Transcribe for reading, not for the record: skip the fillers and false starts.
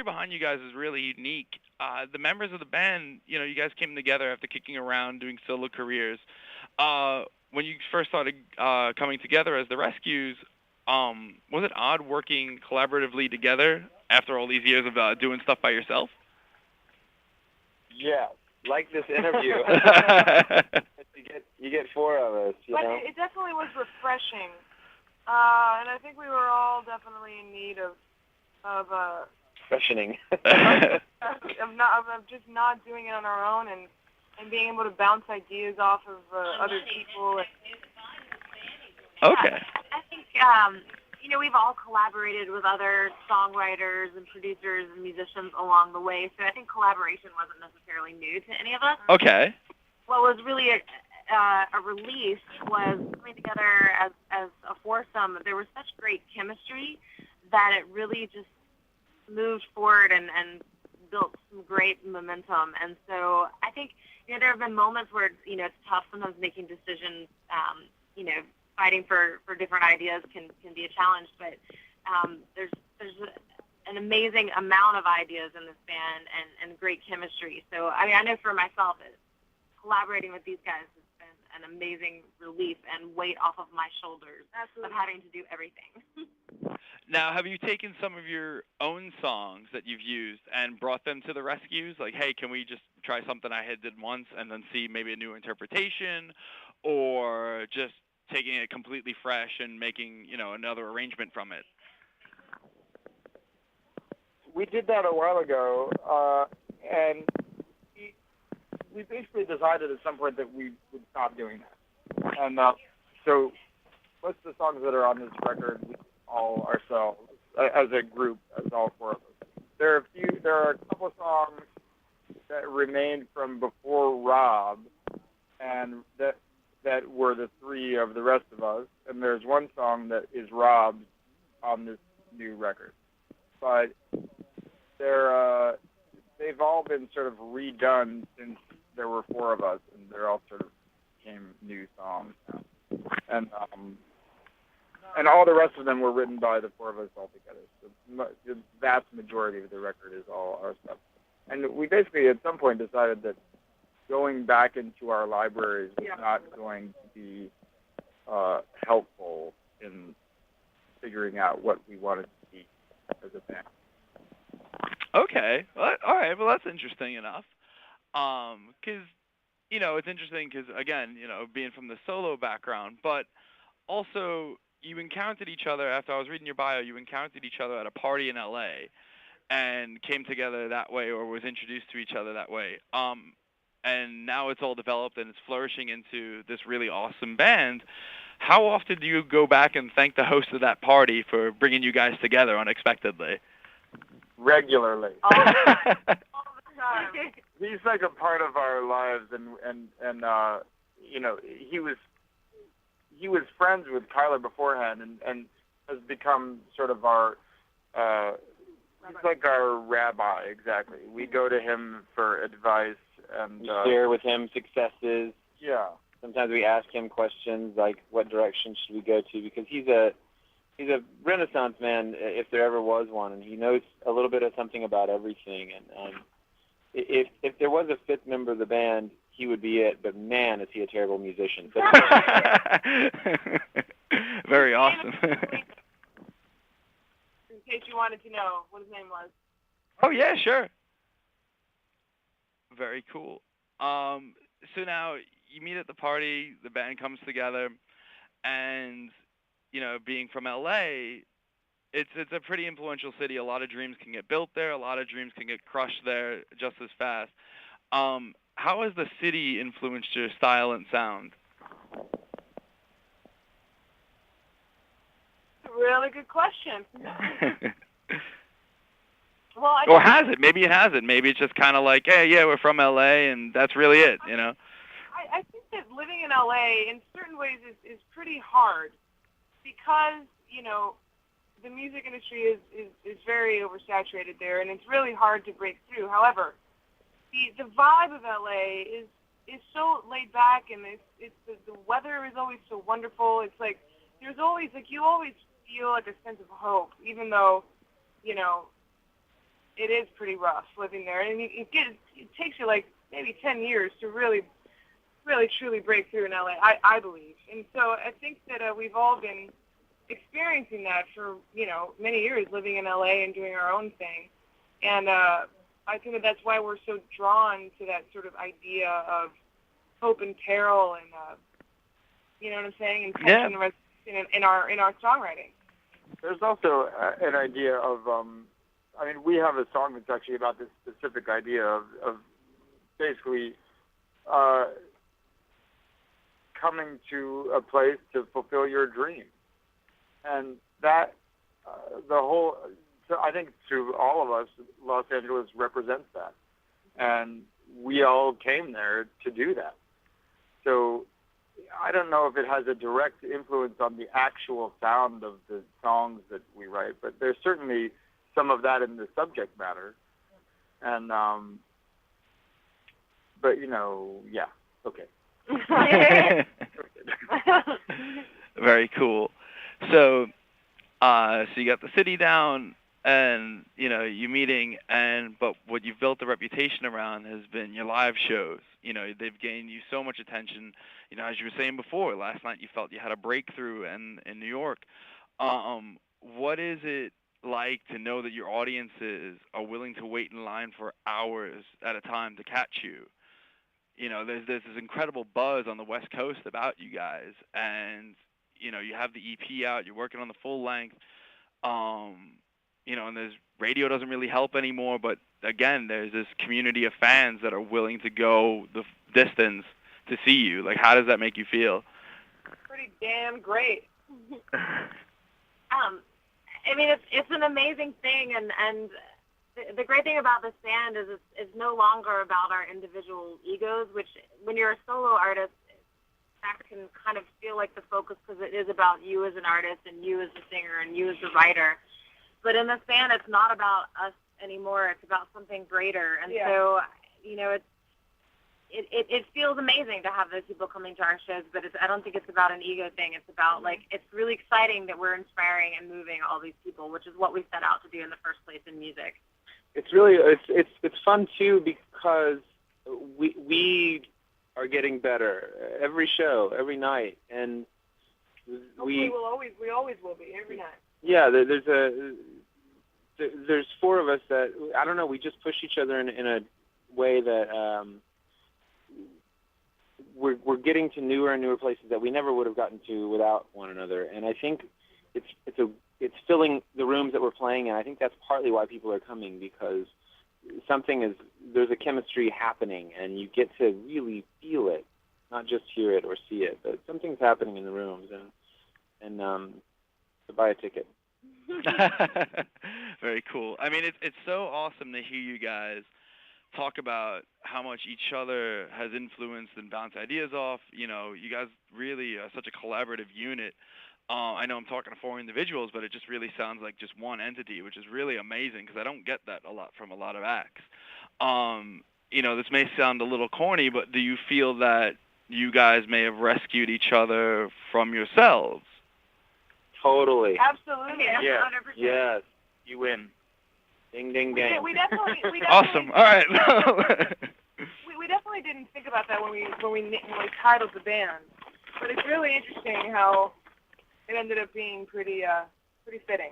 behind you guys is really unique. The members of the band, you guys came together after kicking around, doing solo careers. When you first started coming together as the Rescues, was it odd working collaboratively together after all these years of doing stuff by yourself? Yeah, like this interview. You get four of us, you But know. it definitely was refreshing, and I think we were all definitely in need of Freshening. of just not doing it on our own and being able to bounce ideas off of other people. Okay. I think we've all collaborated with other songwriters and producers and musicians along the way, so I think collaboration wasn't necessarily new to any of us. Okay. What was really a release was coming together as a foursome. There was such great chemistry that it really just moved forward and built some great momentum. And so I think there have been moments where it's tough sometimes making decisions. Fighting for different ideas can be a challenge, but there's an amazing amount of ideas in this band and great chemistry. So I know for myself, collaborating with these guys has been an amazing relief and weight off of my shoulders. Absolutely. Of having to do everything. Now, have you taken some of your own songs that you've used and brought them to the Rescues? Like, hey, can we just try something I had did once and then see maybe a new interpretation, or just taking it completely fresh and making, another arrangement from it? We did that a while ago, and we basically decided at some point that we would stop doing that. And so most of the songs that are on this record, we all ourselves, as a group, as all four of us. There are a couple of songs that remained from before Rob, and that were the three of the rest of us. And there's one song that is Rob's on this new record. But they've all been sort of redone since there were four of us, and they're all sort of became new songs now. And all the rest of them were written by the four of us all together. So the vast majority of the record is all our stuff. And we basically at some point decided that going back into our libraries was not going to be helpful in figuring out what we wanted to be as a band. Okay. Well, all right. Well, that's interesting enough. Because, it's interesting because, again, being from the solo background, but also you encountered each other after I was reading your bio. You encountered each other at a party in LA and came together that way, or was introduced to each other that way. And now it's all developed and it's flourishing into this really awesome band. How often do you go back and thank the host of that party for bringing you guys together unexpectedly? Regularly. All the time. All the time. He's like a part of our lives, and he was friends with Kyler beforehand, and has become sort of our he's like our rabbi. Exactly. We go to him for advice, and we share with him successes. Yeah. Sometimes we ask him questions like, "What direction should we go to?" Because he's a Renaissance man, if there ever was one, and he knows a little bit of something about everything. And if there was a fifth member of the band, he would be it. But man, is he a terrible musician! Very awesome. In case you wanted to know what his name was. Oh yeah, sure. Very cool. So now you meet at the party, the band comes together, and being from LA, it's a pretty influential city. A lot of dreams can get built there. A lot of dreams can get crushed there just as fast. How has the city influenced your style and sound? That's a really good question. Well, or has it? Maybe it hasn't. Maybe it's just kind of like, hey, yeah, we're from LA, and that's really it, I think that living in LA in certain ways is pretty hard because, the music industry is very oversaturated there, and it's really hard to break through. However, the vibe of LA is so laid back, and the weather is always so wonderful. It's like there's always you always feel like a sense of hope, even though it is pretty rough living there, and it takes you like maybe 10 years to really truly break through in LA. I believe, and so I think that we've all been experiencing that for many years, living in LA and doing our own thing, and I think that's why we're so drawn to that sort of idea of hope and peril, and you know what I'm saying, and tension and resolution in our songwriting. There's also an idea of, we have a song that's actually about this specific idea of basically coming to a place to fulfill your dream. And that, I think to all of us, Los Angeles represents that. And we all came there to do that. So I don't know if it has a direct influence on the actual sound of the songs that we write, but there's certainly some of that in the subject matter. And, but, yeah, okay. Very cool. So you got the city down, and you meeting, but what you've built a reputation around has been your live shows. They've gained you so much attention. As you were saying before, last night you felt you had a breakthrough in New York. What is it like to know that your audiences are willing to wait in line for hours at a time to catch you? There's this incredible buzz on the West Coast about you guys, and you have the EP out, you're working on the full length, and there's radio doesn't really help anymore, but again, there's this community of fans that are willing to go the distance to see you. Like, how does that make you feel? Pretty damn great. It's an amazing thing, and the great thing about this band is it's no longer about our individual egos, which when you're a solo artist, that can kind of feel like the focus because it is about you as an artist and you as a singer and you as a writer. But in this band, it's not about us anymore. It's about something greater. And so, it feels amazing to have those people coming to our shows, but I don't think it's about an ego thing. It's about, it's really exciting that we're inspiring and moving all these people, which is what we set out to do in the first place in music. It's really, it's fun, too, because we are getting better every show, every night, and we always will be every night. Yeah, there's four of us that, I don't know, we just push each other in a way that we're getting to newer and newer places that we never would have gotten to without one another. And I think it's filling the rooms that we're playing in. I think that's partly why people are coming, because there's a chemistry happening, and you get to really feel it, not just hear it or see it, but something's happening in the rooms, and to buy a ticket. Very cool. It's so awesome to hear you guys talk about how much each other has influenced and bounced ideas off. You guys really are such a collaborative unit. I know I'm talking to four individuals, but it just really sounds like just one entity, which is really amazing because I don't get that a lot from a lot of acts. This may sound a little corny, but do you feel that you guys may have rescued each other from yourselves? Totally. Absolutely. Yes. 100%. Yes. You win. Ding, ding, ding. We definitely awesome. All right. we definitely didn't think about that when we titled the band, but it's really interesting how it ended up being pretty fitting.